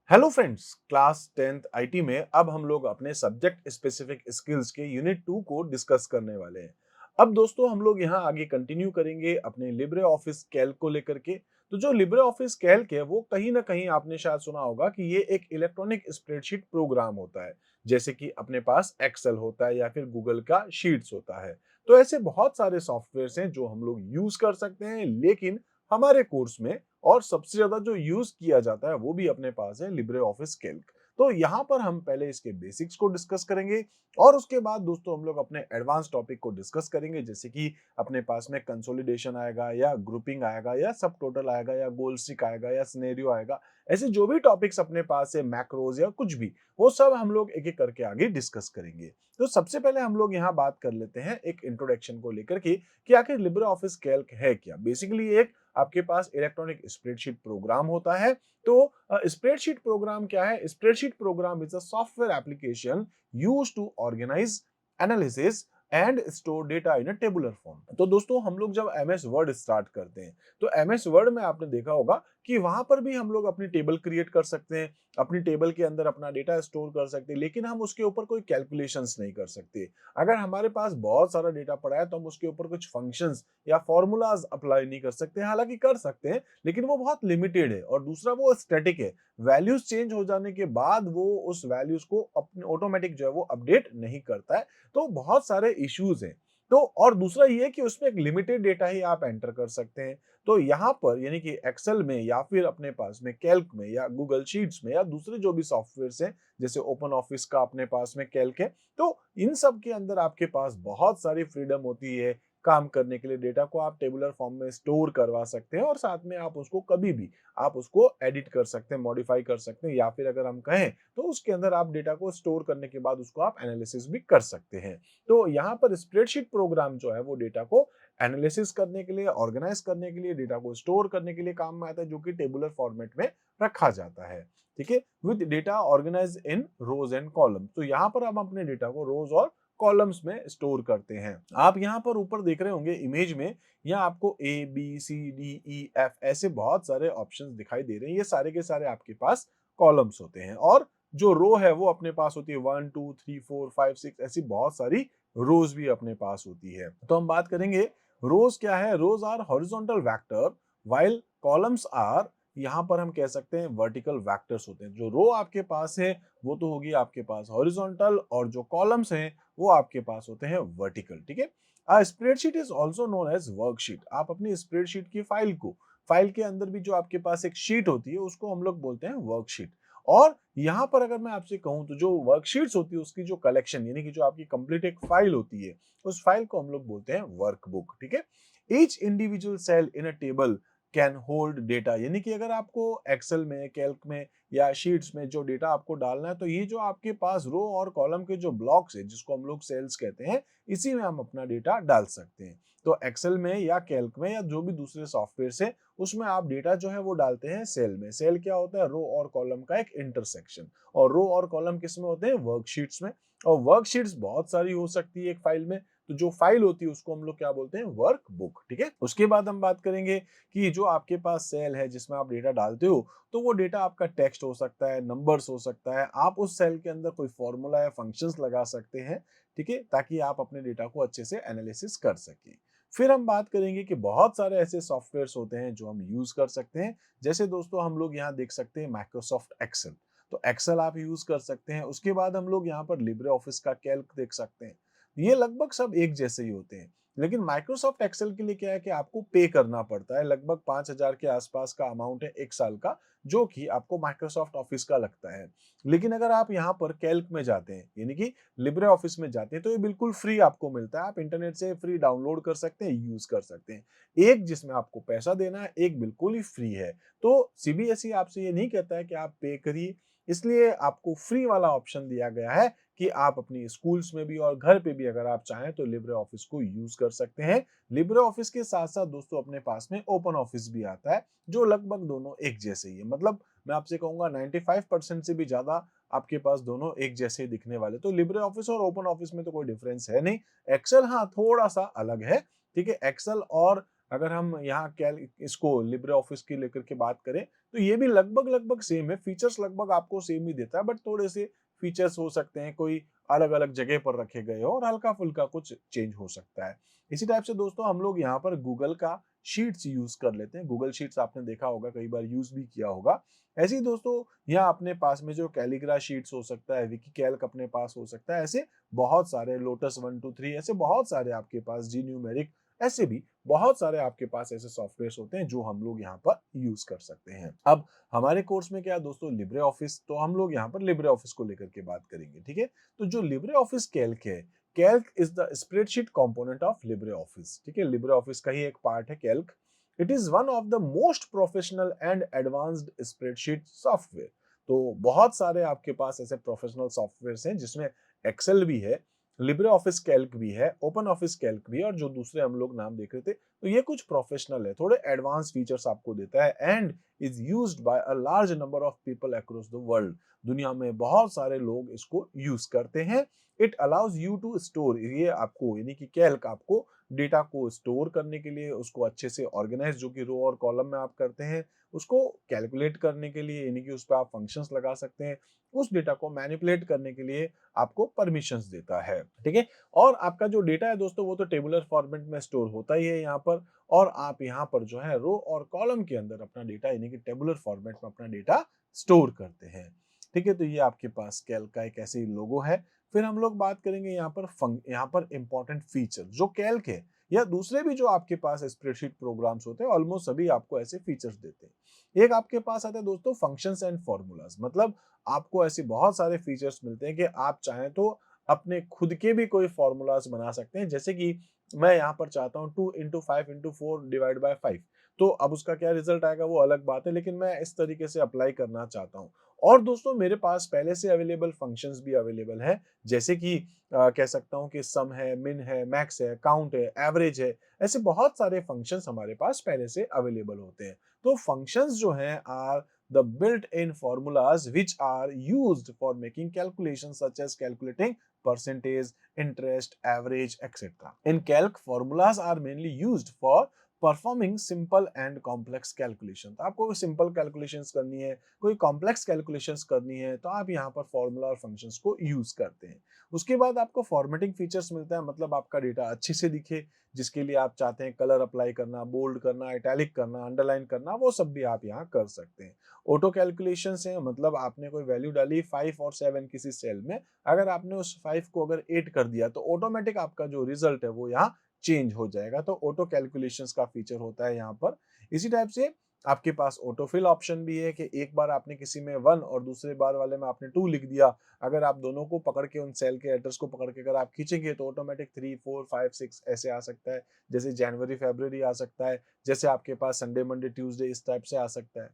Hello friends, class 10th IT में अब हम लोग अपने सब्जेक्ट स्पेसिफिक स्किल्स के यूनिट 2 को डिस्कस करने वाले हैं। अब दोस्तों हम लोग यहाँ आगे कंटिन्यू करेंगे अपने लिब्रे ऑफिस कैल्क को लेकर के। तो जो लिब्रे ऑफिस कैल्क है वो कहीं ना कहीं आपने शायद सुना होगा कि ये एक इलेक्ट्रॉनिक स्प्रेडशीट प्रोग्राम होता है। जैसे कि अपने पास एक्सेल होता है या फिर गूगल का शीट्स होता है। तो ऐसे बहुत सारे सॉफ्टवेयर हैं जो हम लोग यूज कर सकते हैं, लेकिन हमारे कोर्स में और सबसे ज्यादा जो यूज किया जाता है वो भी अपने पास है लिब्रे ऑफिस कैल्क। तो यहाँ पर हम पहले इसके बेसिक्स को डिस्कस करेंगे और उसके बाद दोस्तों हम लोग अपने एडवांस टॉपिक को डिस्कस करेंगे, जैसे कि अपने पास में कंसोलिडेशन आएगा या ग्रुपिंग आएगा या सब टोटल आएगा या गोल स्टिक आएगा या सिनेरियो आएगा। ऐसे जो भी टॉपिक्स अपने पास है, मैक्रोज या कुछ भी, वो सब हम लोग एक एक करके आगे डिस्कस करेंगे। तो सबसे पहले हम लोग यहाँ बात कर लेते हैं एक इंट्रोडक्शन को लेकर के कि आखिर लिब्रे ऑफिस कैल्क है क्या। बेसिकली एक आपके पास इलेक्ट्रॉनिक स्प्रेडशीट प्रोग्राम होता है। तो स्प्रेडशीट प्रोग्राम क्या है? Spreadsheet program is a software application used to organise, analysis and store data in a tabular form. तो दोस्तों हम लोग जब एमएस वर्ड स्टार्ट करते हैं तो एमएस वर्ड में आपने देखा होगा कि वहां पर भी हम लोग अपनी टेबल क्रिएट कर सकते हैं, अपनी टेबल के अंदर अपना डेटा स्टोर कर सकते हैं, लेकिन हम उसके ऊपर कोई कैलकुलेशंस नहीं कर सकते। अगर हमारे पास बहुत सारा डेटा पड़ा है तो हम उसके ऊपर कुछ फंक्शंस या फॉर्मूलाज अप्लाई नहीं कर सकते। हालांकि कर सकते हैं, लेकिन वो बहुत लिमिटेड है। और दूसरा वो स्टैटिक है, वैल्यूज चेंज हो जाने के बाद वो उस वैल्यूज को अपने ऑटोमेटिक जो है वो अपडेट नहीं करता है। तो बहुत सारे इश्यूज हैं। तो और दूसरा ये है कि उसमें एक लिमिटेड डेटा ही आप एंटर कर सकते हैं। तो यहाँ पर यानी कि एक्सेल में या फिर अपने पास में कैल्क में या गूगल शीट्स में या दूसरे जो भी सॉफ्टवेयर हैं, जैसे ओपन ऑफिस का अपने पास में कैल्क है, तो इन सब के अंदर आपके पास बहुत सारी फ्रीडम होती है काम करने के लिए। डेटा को आप टेबुलर फॉर्म में स्टोर करवा सकते हैं और साथ में आप उसको कभी भी आप उसको एडिट कर सकते हैं, मॉडिफाई कर सकते हैं, या फिर अगर हम कहें तो उसके अंदर आप डेटा को स्टोर करने के बाद उसको आप एनालिसिस भी कर सकते हैं। तो यहाँ पर स्प्रेडशीट प्रोग्राम जो है वो डेटा को एनालिसिस करने के लिए, ऑर्गेनाइज करने के लिए, डेटा को स्टोर करने के लिए काम में आता है, जो कि टेबुलर फॉर्मेट में रखा जाता है। ठीक है, with data organise in rows and column. तो यहाँ पर हम अपने डेटा को रोज और कॉलम्स में स्टोर करते हैं। आप यहाँ पर ऊपर देख रहे होंगे इमेज में, यहाँ आपको A B C D E F ऐसे बहुत सारे ऑप्शंस दिखाई दे रहे हैं। ये सारे के सारे आपके पास कॉलम्स होते हैं और जो रो है वो अपने पास होती है 1 2 3 4 5 6, ऐसी बहुत सारी रोज भी अपने पास होती है। तो हम बात करेंगे रोज क्या है। Rows are horizontal vector while columns are, यहाँ पर हम कह सकते हैं वर्टिकल वेक्टर्स होते हैं। जो रो आपके पास है वो तो होगी आपके पास हॉरिजॉन्टल, और जो कॉलम्स हैं वो आपके पास होते हैं वर्टिकल। ठीक है, spreadsheet is also known as worksheet. आप अपनी स्प्रेडशीट की फाइल के अंदर भी जो आपके पास एक शीट होती है उसको हम लोग बोलते हैं वर्कशीट। और यहाँ पर अगर मैं आपसे कहूँ तो जो वर्कशीट्स होती है उसकी जो कलेक्शन यानी कि जो आपकी कंप्लीट एक फाइल होती है, उस फाइल को हम लोग बोलते हैं वर्कबुक। ठीक है, each individual cell in a table can hold data, यानी कि अगर आपको एक्सेल में, कैल्क में या शीट्स में जो डेटा आपको डालना है, तो ये जो आपके पास रो और कॉलम के जो ब्लॉक्स है जिसको हम लोग सेल्स कहते हैं, इसी में हम अपना डेटा डाल सकते हैं। तो एक्सेल में या कैल्क में या जो भी दूसरे सॉफ्टवेयर से, उसमें आप डेटा जो है वो डालते हैं सेल में। सेल क्या होता है? रो और कॉलम का एक इंटरसेक्शन। और रो और कॉलम किस में होते हैं? वर्कशीट्स में। और वर्कशीट्स बहुत सारी हो सकती है एक फाइल में, तो जो फाइल होती है उसको हम लोग क्या बोलते हैं? वर्कबुक। ठीक है, उसके बाद हम बात करेंगे कि जो आपके पास सेल है जिसमें आप डेटा डालते हो, तो वो डेटा आपका टेक्स्ट हो सकता है, नंबर्स हो सकता है। आप उस सेल के अंदर कोई फॉर्मूला या फंक्शंस लगा सकते हैं, ठीक है, ताकि आप अपने डेटा को अच्छे से एनालिसिस कर सकें। फिर हम बात करेंगे कि बहुत सारे ऐसे सॉफ्टवेयर्स होते हैं जो हम यूज कर सकते हैं। जैसे दोस्तों हम लोग यहाँ देख सकते हैं माइक्रोसॉफ्ट एक्सेल। तो एक्सेल आप यूज कर सकते हैं। उसके बाद हम लोग यहाँ पर लिब्रे ऑफिस का कैल्क देख सकते हैं। ये लगभग सब एक जैसे ही होते हैं, लेकिन माइक्रोसॉफ्ट एक्सेल के लिए क्या है कि आपको पे करना पड़ता है। लगभग 5,000 के आसपास का अमाउंट है एक साल का, जो कि आपको माइक्रोसॉफ्ट ऑफिस का लगता है। लेकिन अगर आप यहाँ पर कैल्क में जाते हैं यानी कि लिब्रे ऑफिस में जाते हैं, तो ये बिल्कुल फ्री आपको मिलता है। आप इंटरनेट से फ्री डाउनलोड कर सकते हैं, यूज कर सकते हैं। एक जिसमें आपको पैसा देना है, एक बिल्कुल ही फ्री है। तो सीबीएसई आपसे ये नहीं कहता है कि आप पे करिए, इसलिए आपको फ्री वाला ऑप्शन दिया गया है कि आप अपनी स्कूल्स में भी और घर पे भी अगर आप चाहें तो लिब्रे ऑफिस को यूज कर सकते हैं। लिब्रे ऑफिस के साथ साथ दोस्तों अपने पास में ओपन ऑफिस भी आता है, जो लगभग दोनों एक जैसे ही है। मतलब मैं आपसे कहूंगा 95% से भी ज्यादा आपके पास दोनों एक जैसे ही दिखने वाले। तो लिब्रे ऑफिस और ओपन ऑफिस में तो कोई डिफरेंस है नहीं। एक्सेल हाँ थोड़ा सा अलग है। ठीक है, एक्सेल और अगर हम यहाँ क्या इसको लिब्रे ऑफिस की लेकर के बात करें, तो ये भी लगभग लगभग सेम है, फीचर्स लगभग आपको सेम ही देता है, बट थोड़े से फीचर्स हो सकते हैं कोई अलग-अलग जगह पर रखे गए हो और हल्का-फुल्का कुछ चेंज हो सकता है। इसी टाइप से दोस्तों हम लोग यहाँ पर गूगल का शीट्स यूज़ कर लेते हैं। गूगल शीट्स आपने देखा होगा, कई बार यूज़ भी किया होगा। ऐसे ही दोस्तों यहाँ अपने पास में जो कैलिग्रा शीट्स हो सकता है, विकीकैल्क अपने पास हो सकता है, ऐसे बहुत सारे लोटस 1, 2, 3 ऐसे बहुत सारे आपके पास जी-न्यूमेरिक ऐसे भी बहुत सारे आपके पास ऐसे सॉफ्टवेयर्स होते हैं जो हम लोग यहाँ पर यूज़ कर सकते हैं। अब हमारे कोर्स में क्या है दोस्तों, लिब्रे ऑफिस, तो हम लोग यहाँ पर लिब्रे ऑफिस को लेकर के बात करेंगे, ठीक है? तो जो लिब्रे ऑफिस कैल्क है, Calc is the spreadsheet component of Libre office, ठीक है? लिब्रे ऑफिस का ही एक पार्ट है Calc. It is one of the most professional and advanced spreadsheet software. तो बहुत सारे आपके पास ऐसे प्रोफेशनल सॉफ्टवेयर्स हैं जिसमें एक्सेल भी है, लिब्रे ऑफिस कैल्क भी है, ओपन ऑफिस कैल्क भी है, और जो दूसरे हम लोग नाम देख रहे थे, तो ये कुछ प्रोफेशनल है, थोड़े एडवांस फीचर्स आपको देता है and is used by a large number of people across the world. दुनिया में बहुत सारे लोग इसको यूज करते हैं। It allows you to store, ये आपको यानी कि कैल्क आपको डेटा को स्टोर करने के लिए, उसको अच्छे से ऑर्गेनाइज जो कि रो और कॉलम में आप करते हैं, उसको कैलकुलेट करने के लिए यानी कि उस पर आप फंक्शंस लगा सकते हैं, उस डेटा को मैनिपुलेट करने के लिए आपको परमिशंस देता है, ठीक है? और आपका जो डेटा है दोस्तों वो तो टेबुलर फॉर्मेट में स्टोर होता ही है यहाँ पर, और आप यहाँ पर जो है रो और कॉलम के अंदर अपना डेटा यानी कि टेबुलर फॉर्मेट में अपना डेटा स्टोर करते हैं, ठीक है? तो ये आपके पास कैल्क का एक ऐसे ही लोगो है। फिर हम लोग बात करेंगे यहाँ पर इंपॉर्टेंट फीचर जो कैल्क है या दूसरे भी जो आपके पास स्प्रेडशीट प्रोग्राम्स होते हैं, ऑलमोस्ट सभी आपको ऐसे फीचर्स देते हैं। एक आपके पास आता है दोस्तों फंक्शंस एंड फॉर्मूलाज, मतलब आपको ऐसे बहुत सारे फीचर्स मिलते हैं कि आप चाहें तो अपने खुद के भी कोई फॉर्मूलाज बना सकते हैं। जैसे कि मैं यहाँ पर चाहता हूँ 2 into 5 into 4 डिवाइड बाय 5, तो अब उसका क्या रिजल्ट आएगा वो अलग बात है, लेकिन मैं इस तरीके से अप्लाई करना चाहता हूँ। और दोस्तों मेरे पास पहले से अवेलेबल फंक्शंस भी अवेलेबल है, जैसे कि कह सकता हूँ कि सम है, मिन है, मैक्स है, काउंट है, एवरेज है, ऐसे बहुत सारे फंक्शंस हमारे पास पहले से अवेलेबल होते हैं। तो फंक्शंस जो हैं are the built-in formulas which are used for making calculations such as calculating percentage, interest, average, etc. In calc, formulas are mainly used for performing simple and complex calculation. तो आपको simple calculations करनी है, कोई complex calculations करनी है, तो आप यहाँ पर फॉर्मूला और फंक्शंस को यूज करते हैं। उसके बाद आपको फॉर्मेटिंग फीचर्स मिलता है, मतलब आपका डेटा अच्छे से दिखे, जिसके लिए आप चाहते हैं कलर अप्लाई करना, बोल्ड करना, इटैलिक करना, अंडरलाइन करना, वो सब भी आप यहाँ कर सकते हैं। ऑटो कैलकुलेशन है, मतलब आपने कोई वैल्यू डाली 5 और 7 किसी सेल में, अगर आपने उस 5 को अगर 8 कर दिया तो ऑटोमेटिक आपका जो रिजल्ट है वो यहाँ चेंज हो जाएगा। तो ऑटो कैलकुलेशंस का फीचर होता है यहाँ पर। इसी टाइप से आपके पास ऑटोफिल ऑप्शन भी है कि एक बार आपने किसी में 1 और दूसरे बार वाले में आपने 2 लिख दिया, अगर आप दोनों को पकड़ के उन सेल के एड्रेस को पकड़ के अगर आप खींचेंगे तो ऑटोमेटिक 3, 4, 5, 6 ऐसे आ सकता है, जैसे जनवरी फरवरी आ सकता है, जैसे आपके पास संडे मंडे ट्यूसडे इस टाइप से आ सकता है।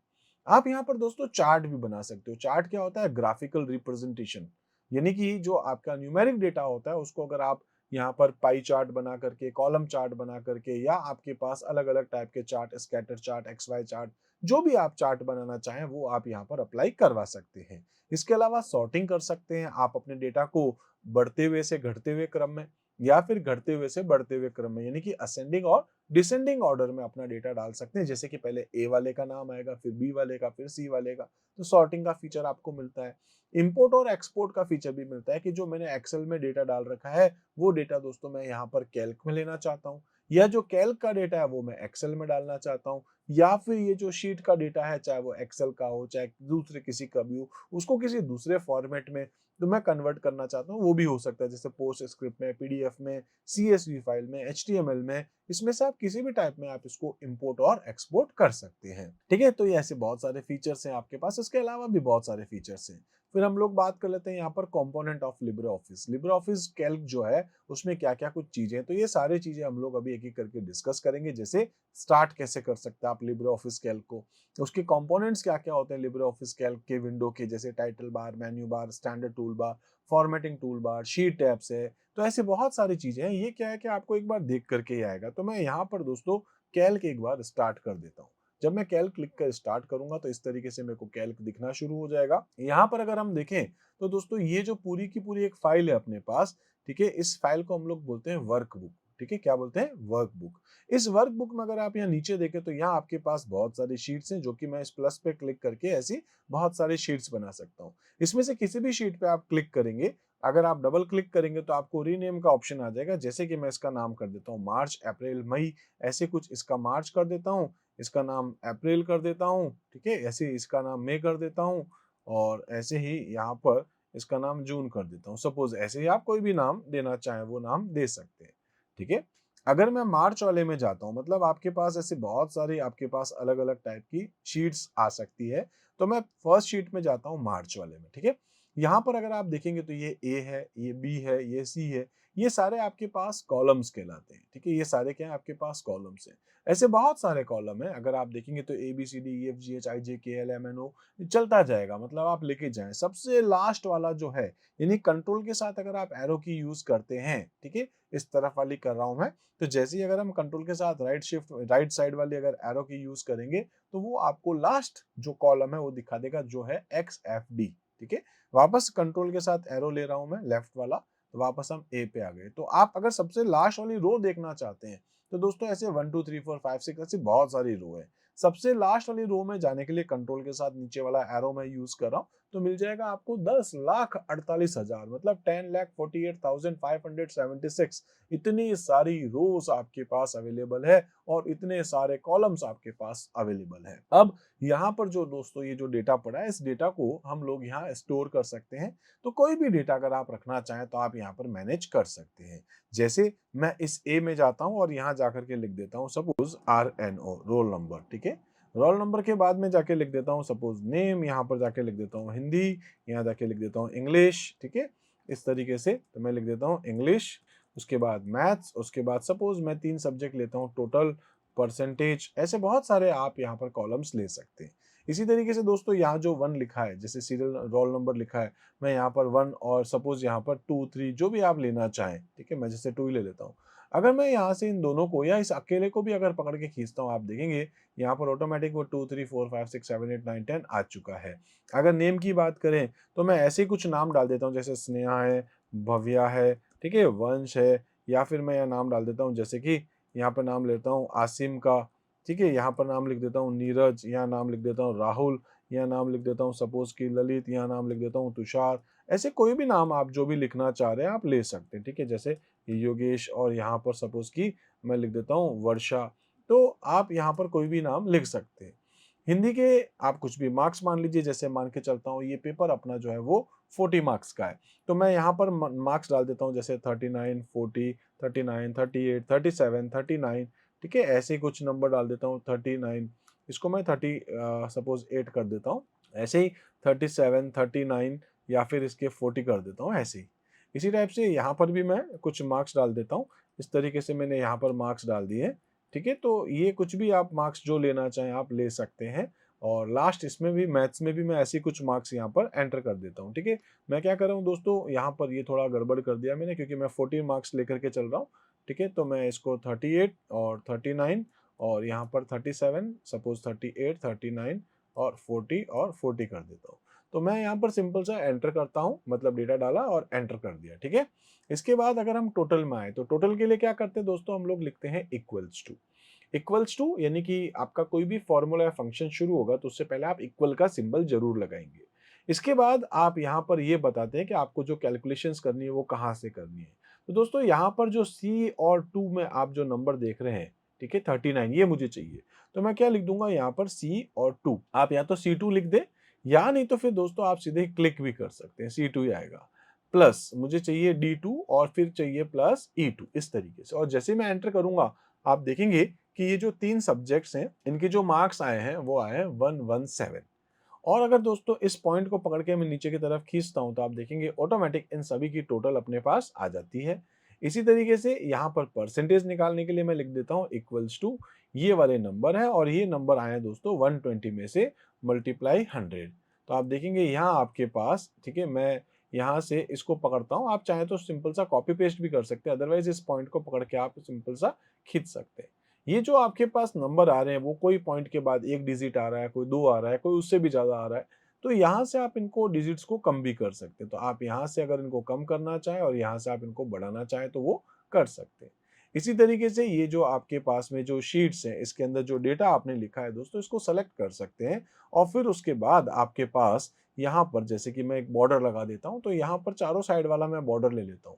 आप यहाँ पर दोस्तों चार्ट भी बना सकते हो। चार्ट क्या होता है? ग्राफिकल रिप्रेजेंटेशन, यानी कि जो आपका न्यूमेरिक डेटा होता है उसको अगर आप यहाँ पर पाई चार्ट बना करके, कॉलम चार्ट बना करके, या आपके पास अलग-अलग टाइप के chart, scatter chart, X Y chart, जो भी आप चार्ट बनाना चाहें वो आप यहाँ पर अप्लाई करवा सकते हैं। इसके अलावा सॉर्टिंग कर सकते हैं आप अपने डेटा को बढ़ते हुए से घटते हुए क्रम में, या फिर घटते हुए से बढ़ते हुए क्रम में, यानी कि असेंडिंग और डिसेंडिंग ऑर्डर में अपना डेटा डाल सकते हैं। जैसे कि पहले ए वाले का नाम आएगा, फिर बी वाले का, फिर सी वाले का, तो सॉर्टिंग का फीचर आपको मिलता है। इंपोर्ट और एक्सपोर्ट का फीचर भी मिलता है कि जो मैंने एक्सेल में डेटा डाल रखा है वो डेटा दोस्तों मैं यहाँ पर कैल्क में लेना चाहता हूँ, या जो कैल्क का डेटा है वो मैं एक्सेल में डालना चाहता हूँ, या फिर ये जो शीट का डेटा है चाहे वो एक्सेल का हो चाहे दूसरे किसी का भी हो, उसको किसी दूसरे फॉर्मेट में तो मैं कन्वर्ट करना चाहता हूँ, वो भी हो सकता है, जैसे पोस्ट स्क्रिप्ट में, पीडीएफ में, सीएसवी फाइल में, एचटीएमएल में, इसमें से आप किसी भी टाइप में आप इसको इंपोर्ट और एक्सपोर्ट कर सकते हैं, ठीक है? तो ये ऐसे बहुत सारे फीचर्स हैं आपके पास, इसके अलावा भी बहुत सारे फीचर्स हैं। फिर हम लोग बात कर लेते हैं यहाँ पर component of Libre office. Libre office Calc जो है उसमें क्या क्या कुछ चीजें हैं, तो ये सारी चीजें हम लोग अभी एक एक करके डिस्कस करेंगे। जैसे स्टार्ट कैसे कर सकते हैं आप लिब्रे ऑफिस कैल्क को, उसके कंपोनेंट्स क्या क्या होते हैं लिब्रे ऑफिस कैल्क के विंडो के, जैसे title bar, menu bar, standard tool bar, formatting tool bar, sheet tabs है, तो ऐसे बहुत सारी चीजें हैं। ये क्या है कि आपको एक बार देख करके ही आएगा। तो मैं यहाँ पर दोस्तों कैल्क एक बार स्टार्ट कर देता हूँ। जब मैं कैल्क क्लिक कर स्टार्ट करूंगा तो इस तरीके से मेरे को कैल्क दिखना शुरू हो जाएगा। यहाँ पर अगर हम देखें तो दोस्तों ये जो पूरी की पूरी एक फाइल है अपने पास, ठीक है, इस फाइल को हम लोग बोलते हैं वर्कबुक, ठीक है, क्या बोलते हैं, वर्कबुक। इस वर्कबुक में अगर आप यहाँ नीचे देखें तो यहाँ आपके पास बहुत सारी शीट्स हैं, जो कि मैं इस प्लस पे क्लिक करके ऐसी बहुत सारी शीट्स बना सकता हूँ। इसमें से किसी भी शीट पे आप क्लिक करेंगे, अगर आप डबल क्लिक करेंगे तो आपको रीनेम का ऑप्शन आ जाएगा। जैसे कि मैं इसका नाम कर देता हूँ मार्च, अप्रैल, मई, ऐसे कुछ इसका मार्च कर देता हूँ, इसका नाम अप्रैल कर देता हूँ, ठीक है, ऐसे इसका नाम मई कर देता हूँ, और ऐसे ही यहाँ पर इसका नाम जून कर देता हूँ। सपोज ऐसे ही आप कोई भी नाम देना चाहें वो नाम दे सकते हैं, ठीक है। अगर मैं मार्च वाले में जाता हूँ, मतलब आपके पास ऐसे बहुत सारी आपके पास अलग अलग टाइप की शीट्स आ सकती है, तो मैं फर्स्ट शीट में जाता हूँ मार्च वाले में, ठीक है। यहाँ पर अगर आप देखेंगे तो ये ए है, ये बी है, ये सी है, ये सारे आपके पास कॉलम्स कहलाते हैं, ठीक है। ये सारे क्या है, आपके पास कॉलम्स हैं। ऐसे बहुत सारे कॉलम हैं, अगर आप देखेंगे तो A B C D E F G H I J K L M N O चलता जाएगा, मतलब आप लेके जाएं। सबसे लास्ट वाला जो है, यानी कंट्रोल के साथ अगर आप एरो की यूज करते हैं, ठीक है, इस तरफ वाली कर रहा हूं मैं, तो जैसे ही अगर हम कंट्रोल के साथ राइट साइड वाली अगर एरो की यूज करेंगे, तो वो आपको लास्ट जो कॉलम है वो दिखा देगा, जो है एक्स एफ डी, ठीक है। वापस कंट्रोल के साथ एरो ले रहा हूं मैं लेफ्ट वाला, तो वापस हम ए पे आ गए। तो आप अगर सबसे लास्ट वाली रो देखना चाहते हैं, तो दोस्तों ऐसे 1 2 3 4 5 6 ऐसी बहुत सारी रो है। सबसे लास्ट वाली रो में जाने के लिए कंट्रोल के साथ नीचे वाला एरो मैं यूज कर रहा हूँ, तो मिल जाएगा आपको 10,48,000, मतलब 10,48,576। इतनी सारी रोज आपके पास अवेलेबल है और इतने सारे कॉलम्स आपके पास अवेलेबल है। अब यहाँ पर जो दोस्तों ये जो डेटा पड़ा है, इस डेटा को हम लोग यहाँ स्टोर कर सकते हैं। तो कोई भी डेटा अगर आप रखना चाहें तो आप यहाँ पर मैनेज कर सकते हैं। जैसे मैं इस ए में जाता हूँ और यहाँ जाकर के लिख देता हूँ सपोज RNO, रोल नंबर, ठीक है। रोल नंबर के बाद में जाके लिख देता हूँ सपोज नेम, यहाँ पर जाके लिख देता हूँ हिंदी, यहाँ जाके लिख देता हूँ इंग्लिश, ठीक है। इस तरीके से तो मैं लिख देता हूँ इंग्लिश, उसके बाद मैथ्स, उसके बाद सपोज मैं 3 सब्जेक्ट लेता हूँ, टोटल, परसेंटेज, ऐसे बहुत सारे आप यहाँ पर कॉलम्स ले सकते हैं। इसी तरीके से दोस्तों यहाँ जो 1 लिखा है, जैसे सीरियल रोल नंबर लिखा है, मैं यहाँ पर 1 और सपोज यहाँ पर 2 3 जो भी आप लेना चाहें, ठीक है, मैं जैसे 2 ही ले लेता हूँ। अगर मैं यहाँ से इन दोनों को या इस अकेले को भी अगर पकड़ के खींचता हूँ, आप देखेंगे यहाँ पर ऑटोमेटिक वो 2 3 4 5 6 7 8 9 10 आ चुका है। अगर नेम की बात करें तो मैं ऐसे ही कुछ नाम डाल देता हूँ, जैसे स्नेहा है, भव्या है, ठीक है, वंश है, या फिर मैं यहाँ नाम डाल देता हूँ, जैसे कि यहाँ पर नाम लेता हूँ आसिम का, ठीक है, यहाँ पर नाम लिख देता हूँ नीरज, यहाँ नाम लिख देता हूँ राहुल, यहाँ नाम लिख देता हूँ सपोज की ललित, यहाँ नाम लिख देता हूँ तुषार। ऐसे कोई भी नाम आप जो भी लिखना चाह रहे हैं आप ले सकते हैं, ठीक है, जैसे योगेश, और यहाँ पर सपोज की मैं लिख देता हूँ वर्षा। तो आप यहाँ पर कोई भी नाम लिख सकते हैं। हिंदी के आप कुछ भी मार्क्स मान लीजिए, जैसे मान के चलता हूँ ये पेपर अपना जो है वो 40 मार्क्स का है, तो मैं यहाँ पर मार्क्स डाल देता हूँ, जैसे 39 40 39 38 37 39, ठीक है, ऐसे ही कुछ नंबर डाल देता हूँ 39, इसको मैं 30 सपोज 8 कर देता हूँ, ऐसे ही 37 39 या फिर इसके 40 कर देता हूँ, ऐसे ही। इसी टाइप से यहाँ पर भी मैं कुछ मार्क्स डाल देता हूँ। इस तरीके से मैंने यहाँ पर मार्क्स डाल दिए, ठीक है। तो ये कुछ भी आप मार्क्स जो लेना चाहें आप ले सकते हैं। और लास्ट इसमें भी मैथ्स में भी मैं ऐसे कुछ मार्क्स यहाँ पर एंटर कर देता हूँ, ठीक है। मैं क्या कर रहा हूँ दोस्तों, यहाँ पर ये थोड़ा गड़बड़ कर दिया मैंने, क्योंकि मैं 14 मार्क्स लेकर के चल रहा हूँ, ठीक है। तो मैं इसको 38 और 39 और यहाँ पर 37 सपोज 38 39 और 40 और 40 कर देता हूँ। तो मैं यहाँ पर सिंपल सा एंटर करता हूँ, मतलब डेटा डाला और एंटर कर दिया, ठीक है। इसके बाद अगर हम टोटल में आए, तो टोटल के लिए क्या करते हैं दोस्तों, हम लोग लिखते हैं इक्वल्स टू, यानी कि आपका कोई भी फॉर्मूला या फंक्शन शुरू होगा तो उससे पहले आप इक्वल का सिंबल जरूर लगाएंगे। इसके बाद आप यहाँ पर ये बताते हैं कि आपको जो कैलकुलेशंस करनी है वो कहाँ से करनी है। तो दोस्तों यहाँ पर जो C और 2 में आप जो नंबर देख रहे हैं, ठीक है, 39 ये मुझे चाहिए, तो मैं क्या लिख दूंगा यहाँ पर C और 2। आप या तो C2 लिख दे, या नहीं तो फिर दोस्तों आप सीधे क्लिक भी कर सकते हैं, C2 ही आएगा। प्लस मुझे चाहिए D2 और फिर चाहिए प्लस E2, इस तरीके से। और जैसे मैं एंटर करूंगा आप देखेंगे कि ये जो 3 सब्जेक्ट्स हैं इनके जो मार्क्स आए हैं वो आए हैं 117। और अगर दोस्तों इस पॉइंट को पकड़ के मैं नीचे की तरफ खींचता हूं तो आप देखेंगे ऑटोमेटिक इन सभी की टोटल अपने पास आ जाती है। इसी तरीके से यहाँ पर परसेंटेज निकालने के लिए मैं लिख देता हूँ इक्वल्स टू, ये वाले नंबर है और ये नंबर आए हैं दोस्तों 120 में से मल्टीप्लाई 100। तो आप देखेंगे यहाँ आपके पास, ठीक है, मैं यहाँ से इसको पकड़ता हूँ, आप चाहें तो सिंपल सा कॉपी पेस्ट भी कर सकते हैं, अदरवाइज इस पॉइंट को पकड़ के आप सिंपल सा खींच सकते हैं। ये जो आपके पास नंबर आ रहे हैं वो कोई पॉइंट के बाद 1 डिजिट आ रहा है, कोई 2 आ रहा है, कोई उससे भी ज़्यादा आ रहा है, तो यहाँ से आप इनको डिजिट्स को कम भी कर सकते हैं। तो आप यहाँ से अगर इनको कम करना चाहें और यहाँ से आप इनको बढ़ाना चाहें तो वो कर सकते हैं। इसी तरीके से ये जो आपके पास में जो शीट्स हैं, इसके अंदर जो डेटा आपने लिखा है दोस्तों, इसको सेलेक्ट कर सकते हैं और फिर उसके बाद आपके पास यहाँ पर जैसे कि मैं एक बॉर्डर लगा देता हूँ, तो यहाँ पर चारों साइड वाला मैं बॉर्डर ले लेता हूँ।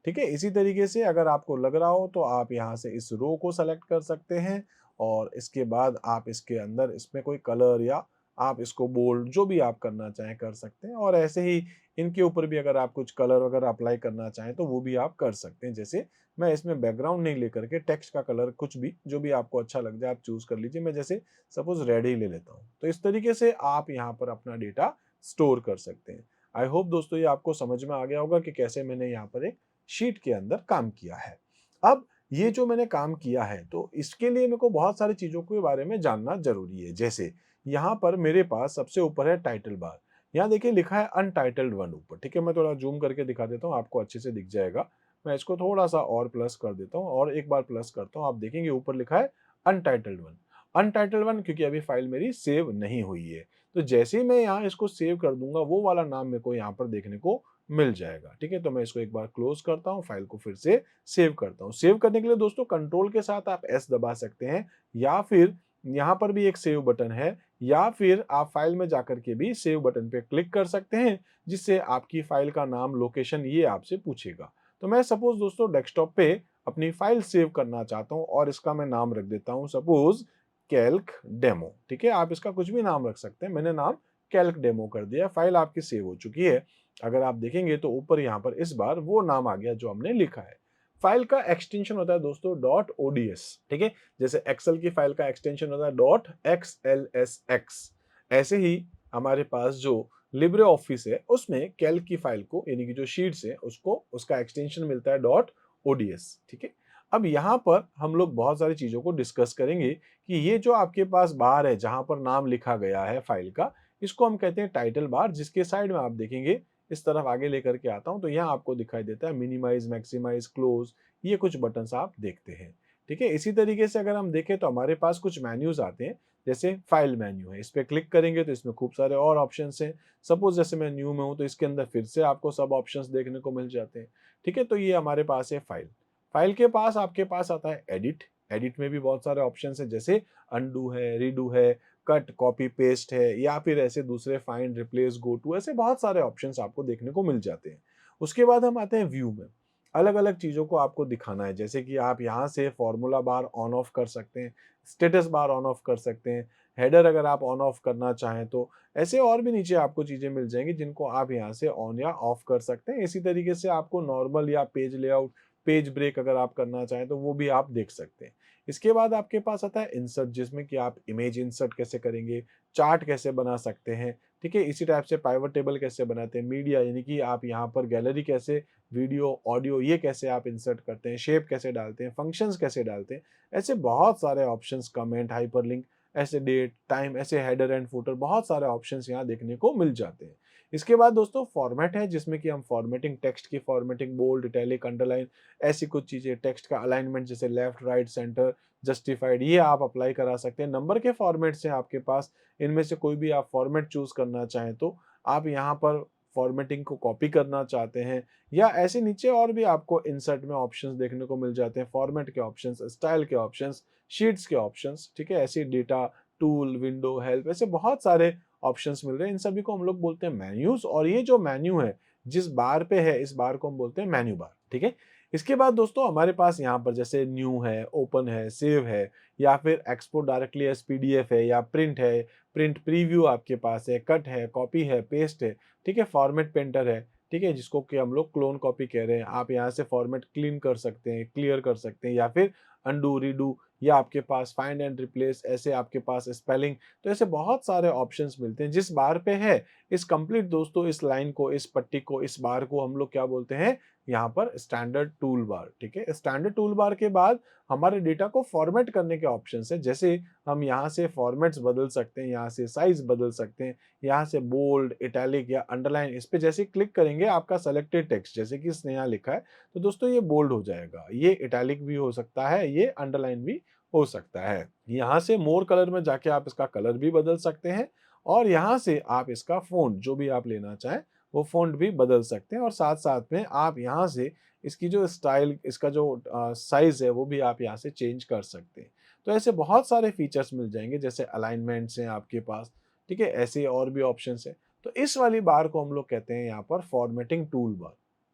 ठीक है? इसी तरीके से अगर आपको लग रहा हो तो आप यहाँ से इस रो को सेलेक्ट कर सकते हैं और इसके बाद आप इसके अंदर इसमें कोई कलर या आप इसको बोल्ड जो भी आप करना चाहें कर सकते हैं और ऐसे ही इनके ऊपर भी अगर आप कुछ कलर वगैरह अप्लाई करना चाहें तो वो भी आप कर सकते हैं। जैसे मैं इसमें बैकग्राउंड नहीं लेकर के टेक्स्ट का कलर कुछ भी जो भी आपको अच्छा लग जाए आप चूज़ कर लीजिए। मैं जैसे सपोज़ रेड ही ले लेता हूँ। तो इस तरीके से आप यहाँ पर अपना डेटा स्टोर कर सकते हैं। आई होप दोस्तों ये आपको समझ में आ गया होगा कि कैसे मैंने यहाँ पर एक शीट के अंदर काम किया है। अब ये जो मैंने काम किया है तो इसके लिए मेरे को बहुत सारी चीज़ों के बारे में जानना ज़रूरी है। जैसे यहाँ पर मेरे पास सबसे ऊपर है टाइटल बार। यहाँ देखिए लिखा है अनटाइटल्ड वन ऊपर, ठीक है? मैं थोड़ा ज़ूम करके दिखा देता हूँ, आपको अच्छे से दिख जाएगा। मैं इसको थोड़ा-सा और प्लस कर देता हूँ और एक बार प्लस करता हूँ, आप देखेंगे ऊपर लिखा है अनटाइटल्ड वन। अनटाइटल्ड वन क्योंकि अभी फाइल मेरी सेव नहीं हुई है। तो जैसे ही मैं यहाँ इसको सेव कर दूँगा, वो वाला नाम मेरे को यहाँ पर देखने को मिल जाएगा, ठीक है? तो मैं इसको एक बार क्लोज़ करता हूँ, फाइल को फिर से सेव करता हूँ। सेव करने के लिए दोस्तों कंट्रोल के साथ आप एस दबा सकते हैं या फिर यहाँ पर भी एक सेव बटन है या फिर आप फाइल में जाकर के भी सेव बटन पे क्लिक कर सकते हैं, जिससे आपकी फाइल का नाम, लोकेशन ये आपसे पूछेगा। तो मैं सपोज़ दोस्तों डेस्कटॉप पे अपनी फाइल सेव करना चाहता हूँ और इसका मैं नाम रख देता हूँ सपोज़ कैल्क डेमो, ठीक है? आप इसका कुछ भी नाम रख सकते हैं। मैंने नाम कैल्क डेमो कर दिया, फाइल आपकी सेव हो चुकी है। अगर आप देखेंगे तो ऊपर यहाँ पर इस बार वो नाम आ गया जो हमने लिखा है। फाइल का एक्सटेंशन होता है दोस्तों डॉट ओडीएस, ठीक है? जैसे एक्सेल की फाइल का एक्सटेंशन होता है डॉट एक्सएलएसएक्स। ऐसे ही हमारे पास जो लिब्रे ऑफिस है उसमें कैल्क की फाइल को यानी कि जो शीट्स है उसको उसका एक्सटेंशन मिलता है डॉट ओडीएस, ठीक है? अब यहाँ पर हम लोग बहुत सारी चीज़ों को डिस्कस करेंगे कि ये जो आपके पास बार है जहाँ पर नाम लिखा गया है फाइल का, इसको हम कहते हैं टाइटल बार, जिसके साइड में आप देखेंगे इस तरफ आगे लेकर के आता हूँ तो यहाँ आपको दिखाई देता है मिनिमाइज, मैक्सिमाइज, क्लोज, ये कुछ बटन्स आप देखते हैं, ठीक है? इसी तरीके से अगर हम देखें तो हमारे पास कुछ मेन्यूज आते हैं, जैसे फाइल मेन्यू है, इस पे क्लिक करेंगे तो इसमें खूब सारे और ऑप्शंस हैं। सपोज जैसे मैं न्यू में हूँ तो इसके अंदर फिर से आपको सब ऑप्शंस देखने को मिल जाते हैं, ठीक है? तो ये हमारे पास है फाइल। फाइल के पास आपके पास आता है एडिट। एडिट में भी बहुत सारे ऑप्शंस हैं, जैसे अनडू है, रीडू है, कट, कॉपी, पेस्ट है या फिर ऐसे दूसरे फाइंड, रिप्लेस, गो टू, ऐसे बहुत सारे ऑप्शंस आपको देखने को मिल जाते हैं। उसके बाद हम आते हैं व्यू में। अलग-अलग चीज़ों को आपको दिखाना है, जैसे कि आप यहाँ से फॉर्मूला बार ऑन ऑफ कर सकते हैं, स्टेटस बार ऑन ऑफ कर सकते हैं, हेडर अगर आप ऑन ऑफ करना चाहें तो ऐसे और भी नीचे आपको चीज़ें मिल जाएँगी जिनको आप यहाँ से ऑन या ऑफ कर सकते हैं। इसी तरीके से आपको नॉर्मल या पेज लेआउट, पेज ब्रेक अगर आप करना चाहें तो वो भी आप देख सकते हैं। इसके बाद आपके पास आता है इंसर्ट, जिसमें कि आप इमेज इंसर्ट कैसे करेंगे, चार्ट कैसे बना सकते हैं, ठीक है? इसी टाइप से पाइवट टेबल कैसे बनाते हैं, मीडिया यानी कि आप यहाँ पर गैलरी कैसे, वीडियो, ऑडियो ये कैसे आप इंसर्ट करते हैं, शेप कैसे डालते हैं, फंक्शंस कैसे डालते हैं, ऐसे बहुत सारे ऑप्शंस, कमेंट, हाइपरलिंक, ऐसे डेट, टाइम, ऐसे हेडर एंड फुटर, बहुत सारे ऑप्शंस यहाँ देखने को मिल जाते हैं। इसके बाद दोस्तों फॉर्मेट है, जिसमें कि हम फॉर्मेटिंग, टेक्स्ट की फॉर्मेटिंग, बोल्ड, इटैलिक, अंडरलाइन, ऐसी कुछ चीज़ें, टेक्स्ट का अलाइनमेंट जैसे लेफ्ट, राइट, सेंटर, जस्टिफाइड, ये आप अप्लाई करा सकते हैं। नंबर के फॉर्मेट्स हैं आपके पास, इनमें से कोई भी आप फॉर्मेट चूज़ करना चाहें तो आप यहाँ पर फॉर्मेटिंग को कॉपी करना चाहते हैं या ऐसे नीचे और भी आपको इंसर्ट में ऑप्शंस देखने को मिल जाते हैं, फॉर्मेट के ऑप्शंस, स्टाइल के ऑप्शंस, शीट्स के ऑप्शंस, ठीक है? ऐसे डेटा, टूल, विंडो, हेल्प, ऐसे बहुत सारे ऑप्शंस मिल रहे हैं। इन सभी को हम लोग बोलते हैं मेन्यूज़ और ये जो मेन्यू है, जिस बार पे है, इस बार को हम बोलते हैं मेन्यू बार, ठीक है? इसके बाद दोस्तों हमारे पास यहाँ पर जैसे न्यू है, ओपन है, सेव है या फिर एक्सपोर्ट डायरेक्टली एज़ पीडीएफ है या प्रिंट है, प्रिंट प्रीव्यू आपके पास है, कट है, कॉपी है, पेस्ट है, ठीक है? फॉर्मेट पेंटर है, ठीक है? जिसको कि हम लोग क्लोन कॉपी कह रहे हैं। आप यहाँ से फॉर्मेट क्लीन कर सकते हैं, क्लियर कर सकते हैं या फिर अनडू, रीडू या आपके पास फाइंड एंड रिप्लेस, ऐसे आपके पास स्पेलिंग, तो ऐसे बहुत सारे ऑप्शंस मिलते हैं। जिस बार पे है, इस कंप्लीट दोस्तों इस लाइन को, इस पट्टी को, इस बार को हम लोग क्या बोलते हैं? यहाँ पर स्टैंडर्ड टूल बार, ठीक है? स्टैंडर्ड टूल बार के बाद हमारे डेटा को फॉर्मेट करने के ऑप्शंस हैं, जैसे हम यहाँ से फॉर्मेट्स बदल सकते हैं, यहाँ से साइज़ बदल सकते हैं, यहाँ से बोल्ड, इटैलिक या अंडरलाइन, इस पे जैसे ही क्लिक करेंगे आपका सेलेक्टेड टेक्स्ट, जैसे कि स्नेहा लिखा है, तो दोस्तों ये बोल्ड हो जाएगा, ये इटैलिक भी हो सकता है, ये अंडरलाइन भी हो सकता है। यहाँ से मोर कलर में जाके आप इसका कलर भी बदल सकते हैं और यहाँ से आप इसका फ़ॉन्ट जो भी आप लेना चाहें, वो फ़ॉन्ट भी बदल सकते हैं और साथ-साथ में आप यहाँ से इसकी जो स्टाइल, इसका जो साइज़ है वो भी आप यहाँ से चेंज कर सकते हैं। तो ऐसे बहुत सारे फीचर्स मिल जाएँगे, जैसे अलाइनमेंट्स हैं आपके पास, ठीक है? ऐसे और भी ऑप्शंस हैं। तो इस वाली बार को हम लोग कहते हैं यहाँ पर फॉर्मेटिंग टूल बार,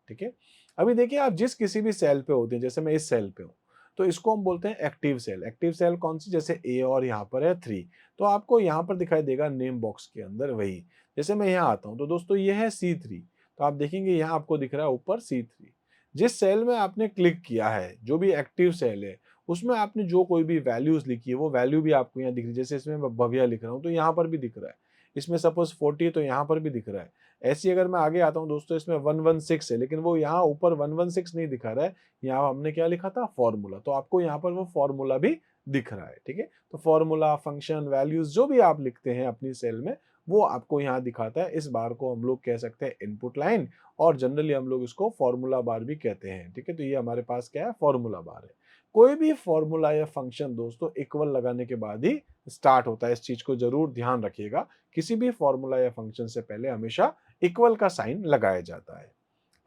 ठीक है? अभी देखिए, आप जिस किसी भी सेल पे होते हैं, जैसे मैं इस सेल पे हूँ, तो इसको हम बोलते हैं एक्टिव सेल। एक्टिव सेल कौन-सी? जैसे ए और यहाँ पर है 3, तो आपको यहाँ पर दिखाई देगा नेम बॉक्स के अंदर वही। जैसे मैं यहाँ आता हूँ, तो दोस्तों ये है C3, तो आप देखेंगे यहाँ आपको दिख रहा है ऊपर C3। जिस सेल में आपने क्लिक किया है, जो भी एक्टिव सेल है, उसमें आपने जो कोई भी वैल्यूज़ लिखी है, वो वैल्यू भी आपको यहाँ दिख रही है। जैसे इसमें मैं भव्या लिख रहा हूँ, तो यहाँ पर भी दिख रहा है। इसमें सपोज़ 40 है, तो यहाँ पर भी दिख रहा है। ऐसे ही अगर मैं आगे आता हूँ दोस्तों, इसमें 116 है, लेकिन वो यहाँ ऊपर 116 नहीं दिखा रहा है, यहाँ हमने क्या लिखा था? फ़ॉर्मूला, तो आपको यहाँ पर वो फ़ॉर्मूला भी दिख रहा है, ठीक है? तो फ़ॉर्मूला, फ़ंक्शन, वैल्यूज़ जो भी आप लिखते हैं अपनी सेल में, वो आपको यहाँ दिखाता है। इस बार को हम लोग कह सकते हैं इनपुट लाइन, और जनरली हम लोग इसको फ़ॉर्मूला बार भी कहते हैं, ठीक है? तो ये हमारे पास क्या है? फ़ॉर्मूला बार है। कोई भी फ़ॉर्मूला या फ़ंक्शन दोस्तों इक्वल लगाने के बाद ही स्टार्ट होता है, इस चीज़ को ज़रूर ध्यान रखिएगा। किसी भी फ़ॉर्मूला या फ़ंक्शन से पहले हमेशा इक्वल का साइन लगाया जाता है,